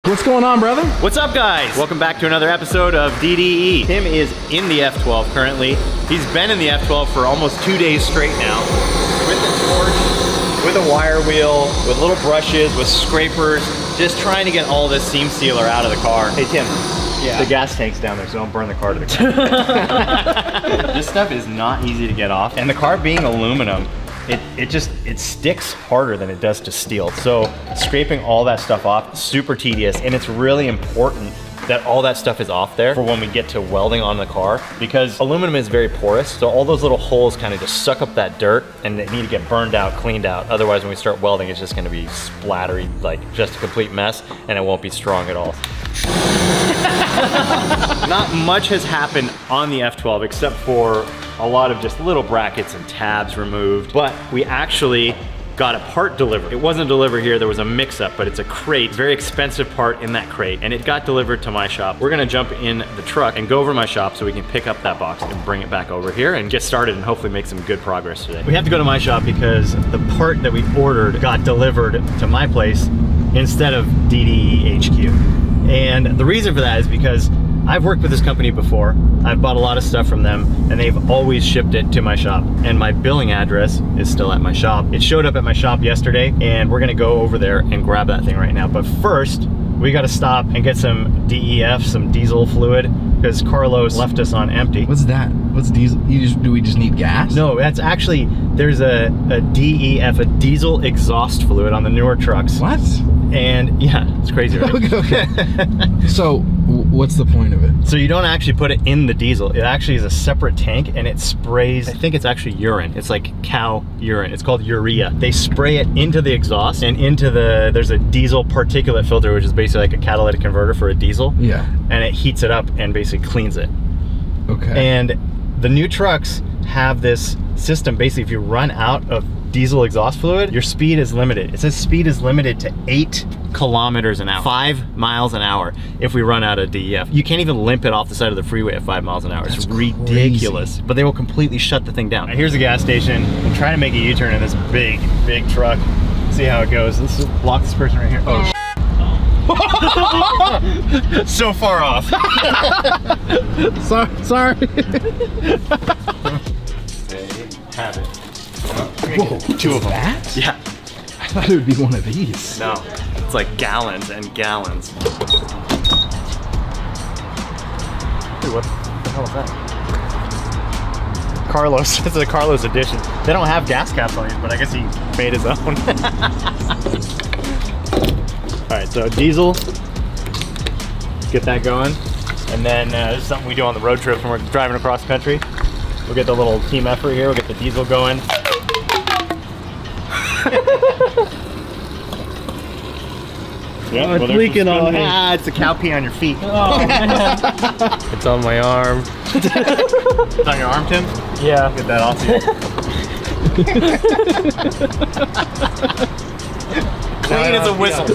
What's going on, brother? What's up, guys? Welcome back to another episode of DDE. Tim is in the F12 currently. He's been in the F12 for almost 2 days straight now. With a torch, with a wire wheel, with little brushes, with scrapers, just trying to get all this seam sealer out of the car. Hey, Tim. Yeah. The gas tank's down there, so don't burn the car to the ground. This stuff is not easy to get off. And the car being aluminum, it sticks harder than it does to steel. So scraping all that stuff off, super tedious, and it's really important that all that stuff is off there for when we get to welding on the car, because aluminum is very porous, so all those little holes kind of just suck up that dirt and they need to get burned out, cleaned out. Otherwise, when we start welding, it's just gonna be splattery, like just a complete mess, and it won't be strong at all. Not much has happened on the F12 except for a lot of just little brackets and tabs removed, but we actually got a part delivered. It wasn't delivered here, there was a mix-up, but it's a crate, very expensive part in that crate, and it got delivered to my shop. We're gonna jump in the truck and go over to my shop so we can pick up that box and bring it back over here and get started and hopefully make some good progress today. We have to go to my shop because the part that we ordered got delivered to my place instead of DDE HQ. And the reason for that is because I've worked with this company before. I've bought a lot of stuff from them, and they've always shipped it to my shop. And my billing address is still at my shop. It showed up at my shop yesterday, and we're gonna go over there and grab that thing right now. But first, we gotta stop and get some DEF, some diesel fluid, because Carlos left us on empty. What's that? What's diesel? Do we just need gas? No, that's actually, there's a DEF, a diesel exhaust fluid on the newer trucks. What? And yeah, it's crazy, right? Okay. So, what's the point of it? So you don't actually put it in the diesel. It actually is a separate tank, and it sprays, I think it's actually urine. It's like cow urine. It's called urea. They spray it into the exhaust and into there's a diesel particulate filter, which is basically like a catalytic converter for a diesel. Yeah. And it heats it up and basically cleans it. Okay. And the new trucks have this system. Basically, if you run out of diesel exhaust fluid, your speed is limited. It says speed is limited to 8 kilometers an hour, 5 miles an hour if we run out of DEF. You can't even limp it off the side of the freeway at 5 miles an hour. It's ridiculous. Crazy. But they will completely shut the thing down. Here's the gas station. I'm trying to make a U-turn in this big truck. See how it goes. Let's block this person right here. Oh, so far off. Sorry. Have it. Whoa, 2 of them. That? Yeah. I thought it would be one of these. No, it's like gallons and gallons. Dude, what the hell is that? Carlos, this is a Carlos edition. They don't have gas caps on these, but I guess he made his own. All right, so diesel, get that going. And then this is something we do on the road trips when we're driving across country. We'll get the little team effort here, we'll get the diesel going. Yeah, oh, it's leaking on me. Ah, it's a cow pee on your feet. Oh, man. It's on my arm. It's on your arm, Tim? Yeah. Get that off you. Clean as a whistle.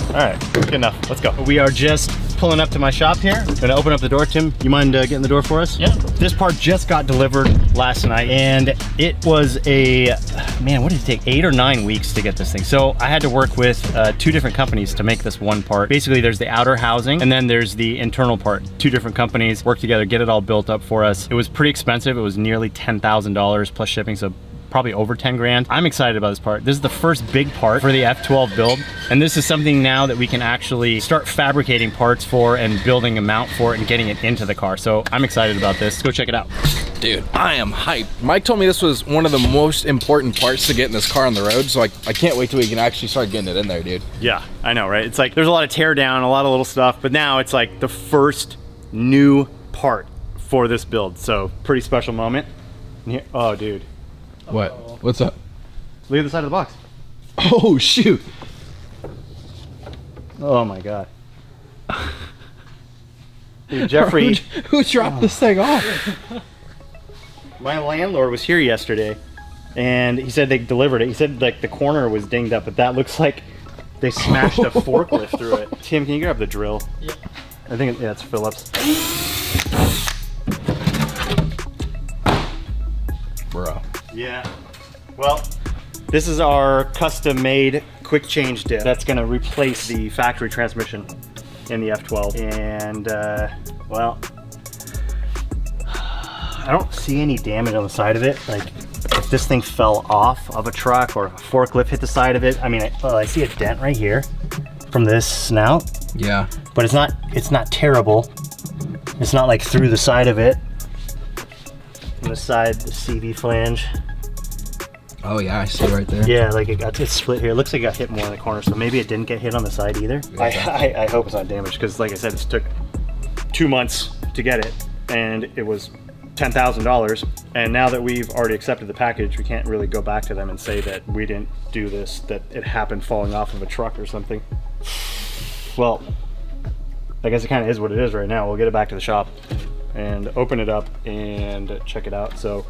All right, good enough. Let's go. We are just pulling up to my shop here. Gonna open up the door. Tim, you mind getting the door for us? Yeah. This part just got delivered last night, and it was man, what did it take? 8 or 9 weeks to get this thing. So I had to work with 2 different companies to make this one part. Basically, there's the outer housing, and then there's the internal part. 2 different companies work together, get it all built up for us. It was pretty expensive. It was nearly $10,000 plus shipping, so probably over 10 grand. I'm excited about this part. This is the first big part for the F12 build, and this is something now that we can actually start fabricating parts for and building a mount for it and getting it into the car. So I'm excited about this. Let's go check it out. Dude, I am hyped. Mike told me this was one of the most important parts to getting this car on the road, so I can't wait till we can actually start getting it in there, dude. Yeah, I know, right? It's like there's a lot of tear down, a lot of little stuff, but now it's like the first new part for this build. So pretty special moment. Here, oh, dude. What? What's up? Look at the side of the box. Oh, shoot. Oh my God. Dude, Jeffrey. Who dropped this thing off? My landlord was here yesterday, and he said they delivered it. He said like the corner was dinged up, but that looks like they smashed a forklift through it. Tim, can you grab the drill? Yeah. I think it's Phillips. Bro. Yeah. Well, this is our custom-made quick change diff that's gonna replace the factory transmission in the F12. And well, I don't see any damage on the side of it. Like if this thing fell off of a truck or a forklift hit the side of it, I mean, I see a dent right here from this snout. Yeah. But it's not terrible. It's not like through the side of it. On the side, the CV flange. Oh yeah, I see right there. Yeah, like it's split here. It looks like it got hit more in the corner, so maybe it didn't get hit on the side either. I hope it's not damaged, because like I said, it took 2 months to get it, and it was $10,000. And now that we've already accepted the package, we can't really go back to them and say that we didn't do this, that it happened falling off of a truck or something. Well, I guess it kind of is what it is right now. We'll get it back to the shop and open it up and check it out. So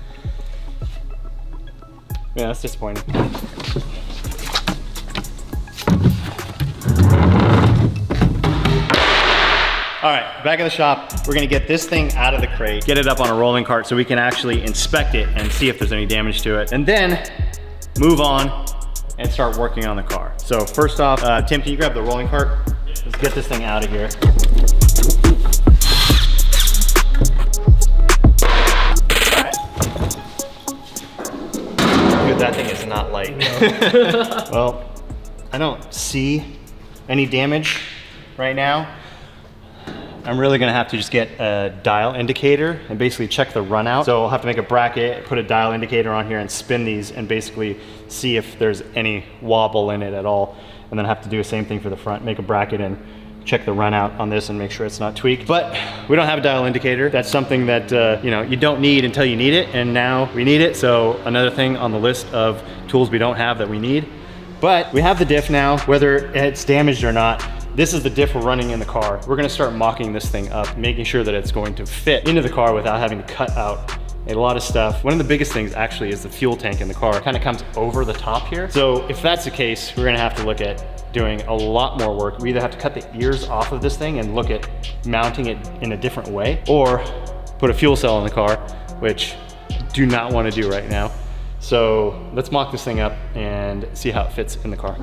yeah, that's disappointing. All right, back in the shop. We're gonna get this thing out of the crate, get it up on a rolling cart so we can actually inspect it and see if there's any damage to it, and then move on and start working on the car. So first off, Tim, can you grab the rolling cart? Let's get this thing out of here. Dude, that thing is not light. No. Well, I don't see any damage right now. I'm really gonna have to just get a dial indicator and basically check the run out. So I'll have to make a bracket, put a dial indicator on here and spin these and basically see if there's any wobble in it at all. And then I have to do the same thing for the front, make a bracket and check the run out on this and make sure it's not tweaked. But we don't have a dial indicator. That's something that you know, you don't need until you need it, and now we need it. So another thing on the list of tools we don't have that we need. But we have the diff now, whether it's damaged or not. This is the diff we're running in the car. We're gonna start mocking this thing up, making sure that it's going to fit into the car without having to cut out a lot of stuff. One of the biggest things actually is the fuel tank in the car. It kind of comes over the top here. So if that's the case, we're gonna have to look at doing a lot more work. We either have to cut the ears off of this thing and look at mounting it in a different way, or put a fuel cell in the car, which I do not want to do right now. So let's mock this thing up and see how it fits in the car.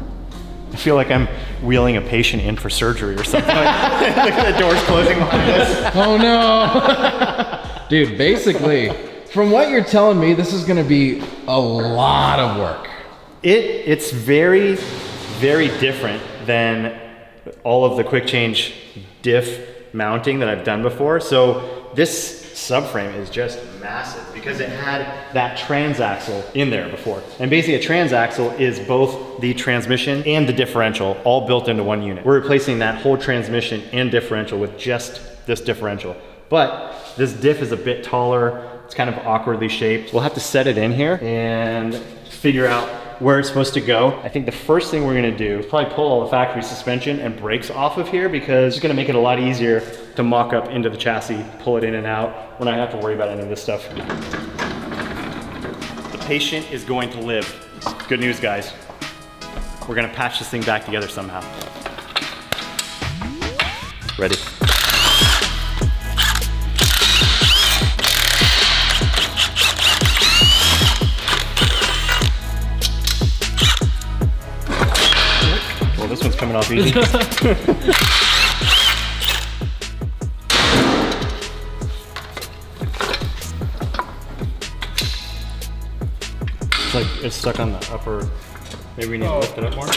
I feel like I'm wheeling a patient in for surgery or something. Look at the doors closing behind us. Oh no. Dude, basically, from what you're telling me, this is gonna be a lot of work. It's very, very different than all of the quick change diff mounting that I've done before. So this subframe is just massive because it had that transaxle in there before. And basically a transaxle is both the transmission and the differential all built into one unit. We're replacing that whole transmission and differential with just this differential. But this diff is a bit taller. It's kind of awkwardly shaped. We'll have to set it in here and figure out where it's supposed to go. I think the first thing we're gonna do is probably pull all the factory suspension and brakes off of here, because it's gonna make it a lot easier to mock up into the chassis, pull it in and out. We're not gonna have to worry about any of this stuff. The patient is going to live. Good news, guys. We're gonna patch this thing back together somehow. Ready? Well, this one's coming off easy. It's like it's stuck on the upper. Maybe we need to lift it up more.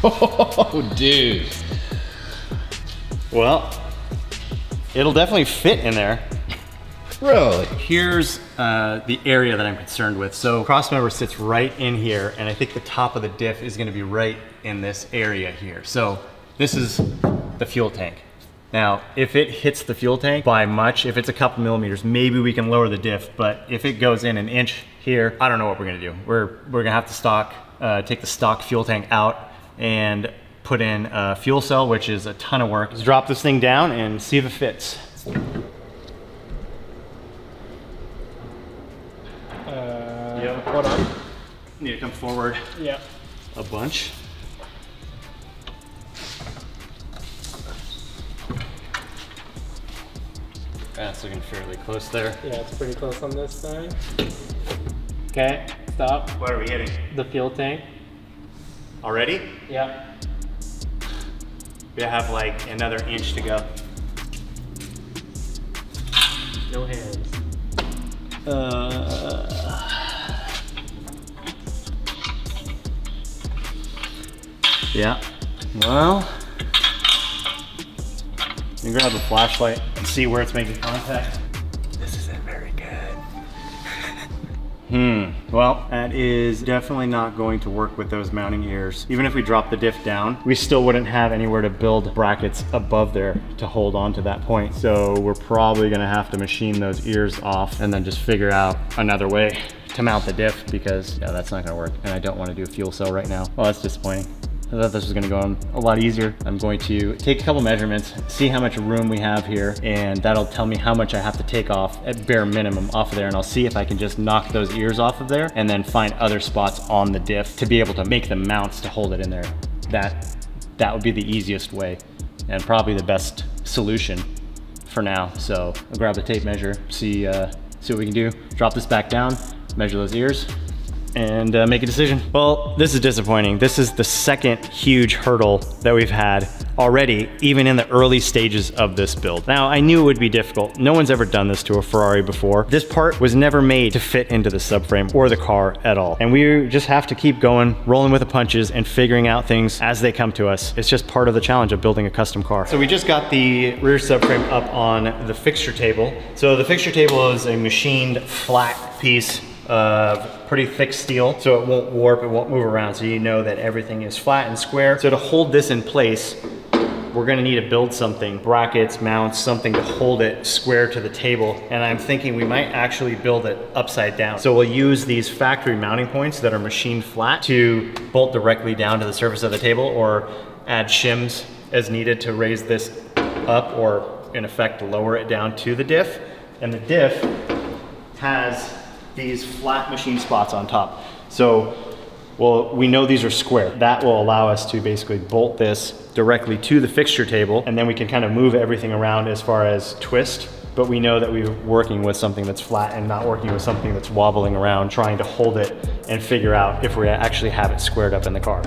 Oh, dude. Well, it'll definitely fit in there. Really? Here's the area that I'm concerned with. So crossmember sits right in here, and I think the top of the diff is gonna be right in this area here. So this is the fuel tank. Now, if it hits the fuel tank by much, if it's a couple millimeters, maybe we can lower the diff, but if it goes in an inch here, I don't know what we're gonna do. We're gonna have to take the stock fuel tank out and put in a fuel cell, which is a ton of work. Let's drop this thing down and see if it fits. Hold on. Need a them forward Yeah. a bunch. That's looking fairly close there. Yeah, it's pretty close on this side. Okay. Stop. What are we hitting? The fuel tank. Already? Yeah. We have like another inch to go. No hands. Yeah. Well, you grab a flashlight and see where it's making contact. This isn't very good. Well, that is definitely not going to work with those mounting ears. Even if we drop the diff down, we still wouldn't have anywhere to build brackets above there to hold on to that point. So we're probably gonna have to machine those ears off and then just figure out another way to mount the diff, because yeah, that's not gonna work. And I don't wanna do a fuel cell right now. Well, that's disappointing. I thought this was gonna go on a lot easier. I'm going to take a couple measurements, see how much room we have here, and that'll tell me how much I have to take off at bare minimum off of there, and I'll see if I can just knock those ears off of there and then find other spots on the diff to be able to make the mounts to hold it in there. That would be the easiest way and probably the best solution for now. So I'll grab the tape measure, see what we can do, drop this back down, measure those ears, and make a decision. Well, this is disappointing. This is the second huge hurdle that we've had already, even in the early stages of this build. Now, I knew it would be difficult. No one's ever done this to a Ferrari before. This part was never made to fit into the subframe or the car at all. And we just have to keep going, rolling with the punches and figuring out things as they come to us. It's just part of the challenge of building a custom car. So we just got the rear subframe up on the fixture table. So the fixture table is a machined flat piece of pretty thick steel, so it won't warp, it won't move around, so you know that everything is flat and square. So to hold this in place, we're gonna need to build something, brackets, mounts, something to hold it square to the table. And I'm thinking we might actually build it upside down. So we'll use these factory mounting points that are machined flat to bolt directly down to the surface of the table, or add shims as needed to raise this up, or in effect lower it down to the diff. And the diff has these flat machine spots on top. So, well, we know these are square. That will allow us to basically bolt this directly to the fixture table, and then we can kind of move everything around as far as twist. But we know that we're working with something that's flat and not working with something that's wobbling around, trying to hold it and figure out if we actually have it squared up in the car.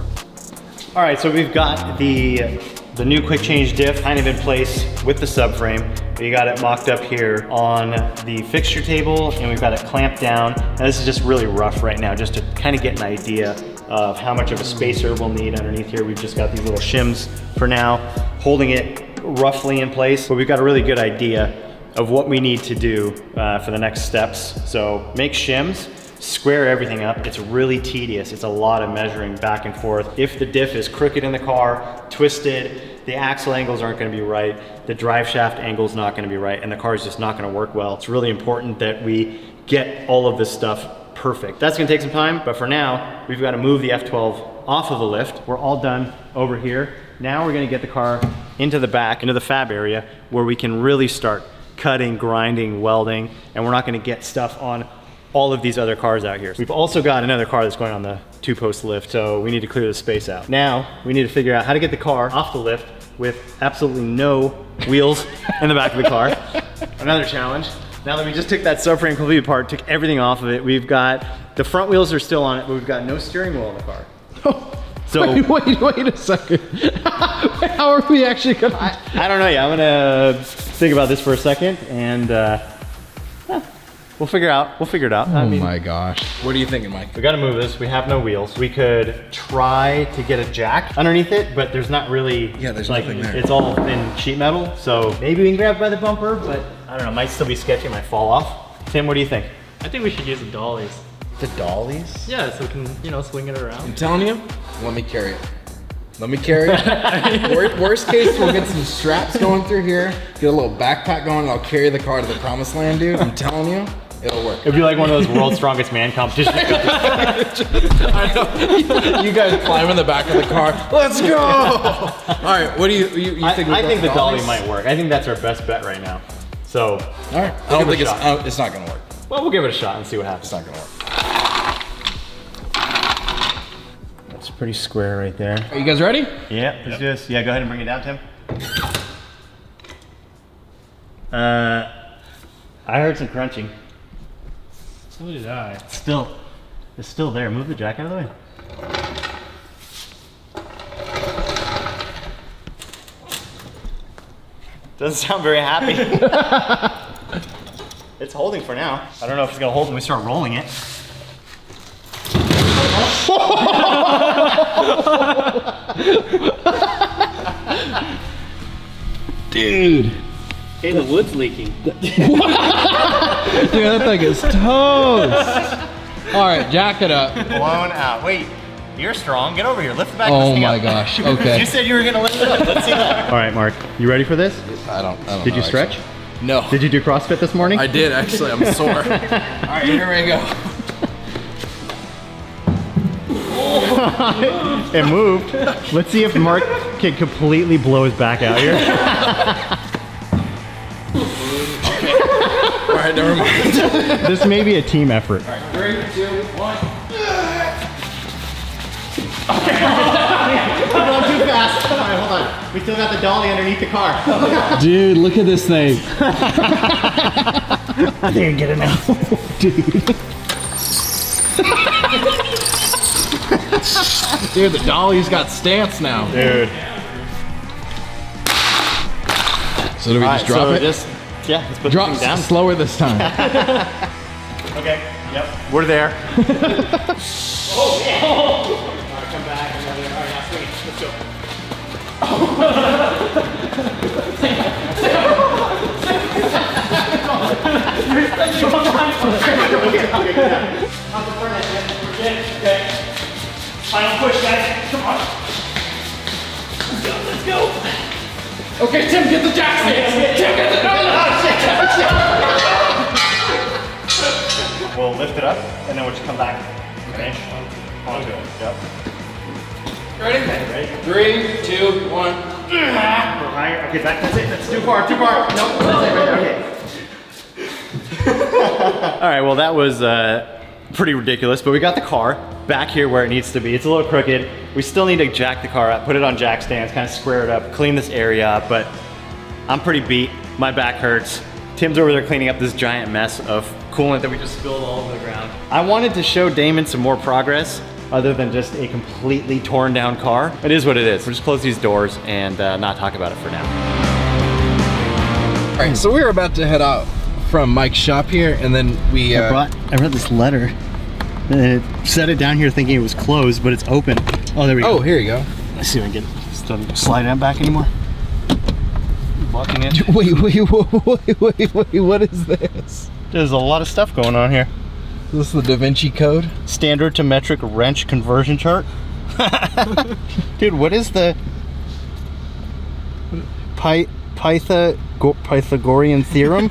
All right, so we've got the new quick change diff kind of in place with the subframe. We got it mocked up here on the fixture table, and we've got it clamped down. And this is just really rough right now, just to kind of get an idea of how much of a spacer we'll need underneath here. We've just got these little shims for now, holding it roughly in place, but we've got a really good idea of what we need to do for the next steps. So make shims, square everything up. It's really tedious. It's a lot of measuring back and forth. If the diff is crooked in the car, twisted, the axle angles aren't gonna be right, the drive shaft angle's not gonna be right, and the car is just not gonna work well. It's really important that we get all of this stuff perfect. That's gonna take some time, but for now, we've gotta move the F12 off of the lift. We're all done over here. Now we're gonna get the car into the back, into the fab area, where we can really start cutting, grinding, welding, and we're not gonna get stuff on all of these other cars out here. We've also got another car that's going on the 2-post lift, so we need to clear the space out. Now, we need to figure out how to get the car off the lift with absolutely no wheels in the back of the car. Another challenge. Now that we just took that subframe completely apart, took everything off of it, we've got, the front wheels are still on it, but we've got no steering wheel in the car. So wait a second. How are we actually gonna? I don't know yet. I'm gonna think about this for a second, and we'll figure it out. Oh my gosh. What are you thinking, Mike? We gotta move this. We have no wheels. We could try to get a jack underneath it, but there's not really, yeah, there's like, nothing there. It's all thin sheet metal, so maybe we can grab it by the bumper, but I don't know, it might still be sketchy, it might fall off. Tim, what do you think? I think we should use the dollies. The dollies? Yeah, so we can, you know, swing it around. I'm telling you, let me carry it. Let me carry it. Worst case, we'll get some straps going through here, get a little backpack going, and I'll carry the car to the promised land, dude. I'm telling you, it'll work. It'd be like one of those World's Strongest Man competitions. I know. You guys climb in the back of the car. Let's go. All right, what do you think? I think the dolly might work. I think that's our best bet right now. So, all right. I don't think it's not gonna work. Well, we'll give it a shot and see what happens. It's not gonna work. It's pretty square right there. Are you guys ready? Yeah, let's do this. Yeah, go ahead and bring it down, Tim. I heard some crunching. So did I. It's still there. Move the jack out of the way. Doesn't sound very happy. It's holding for now. I don't know if it's gonna hold when we start rolling it. Dude. Hey, the wood's leaking. Dude, that thing is toast. All right, jack it up. Blown out. Wait, you're strong. Get over here. Lift the back of Oh this thing my up. gosh. Okay. You said you were gonna lift it up. Let's see that. All right, Mark. You ready for this? I don't Did you know, stretch? actually. No. Did you do CrossFit this morning? I did actually. I'm sore. All right, here we go. It moved. Let's see if Mark can completely blow his back out here. All right, never mind. This may be a team effort. All right, 3, 2, 1. We're going too fast. All right, hold on. We still got the dolly underneath the car. Dude, look at this thing. I think I can get it now. Dude, the dolly's got stance now. Dude. So do we just drop it? Yeah, let's put Drop the thing down. slower this time. Okay, yep. We're there. Oh, yeah. All right, come back. All right, now swing it. Let's go. Final push, guys. Come on. Let's go. Okay, Tim, get the jack stance. Tim, get the We'll lift it up, and then we'll just come back. Okay. Onto it. Yep. Ready? Ready? 3, 2, 1. Higher. Okay, that's it. That's too far. Too far. Nope. That's it right there. Okay. All right. Well, that was pretty ridiculous, but we got the car back here where it needs to be. It's a little crooked. We still need to jack the car up, put it on jack stands, kind of square it up, clean this area up, but I'm pretty beat. My back hurts. Tim's over there cleaning up this giant mess of coolant that we just spilled all over the ground. I wanted to show Damon some more progress other than just a completely torn down car. It is what it is. We'll just close these doors and not talk about it for now. All right, so we were about to head out from Mike's shop here, and then we. I read this letter. And it set it down here thinking it was closed, but it's open. Oh, there we go. Oh, here you go. Let's see if I can get it. Just doesn't slide it back anymore. Blocking it. Wait, what is this? There's a lot of stuff going on here. Is this the Da Vinci Code? Standard to metric wrench conversion chart. Dude, what is the Pythagorean theorem?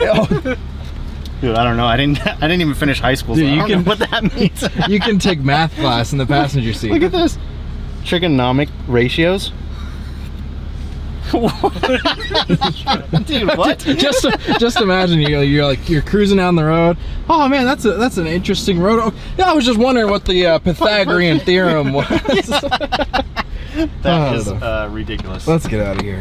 Dude, I don't know. I didn't even finish high school, so Dude, I don't know what that means. You can take math class in the passenger seat. Look at this. Trigonomic ratios. Dude, what? just imagine you're cruising down the road. Oh man, that's an interesting road. Oh, yeah, I was just wondering what the Pythagorean theorem was. That is ridiculous. Let's get out of here.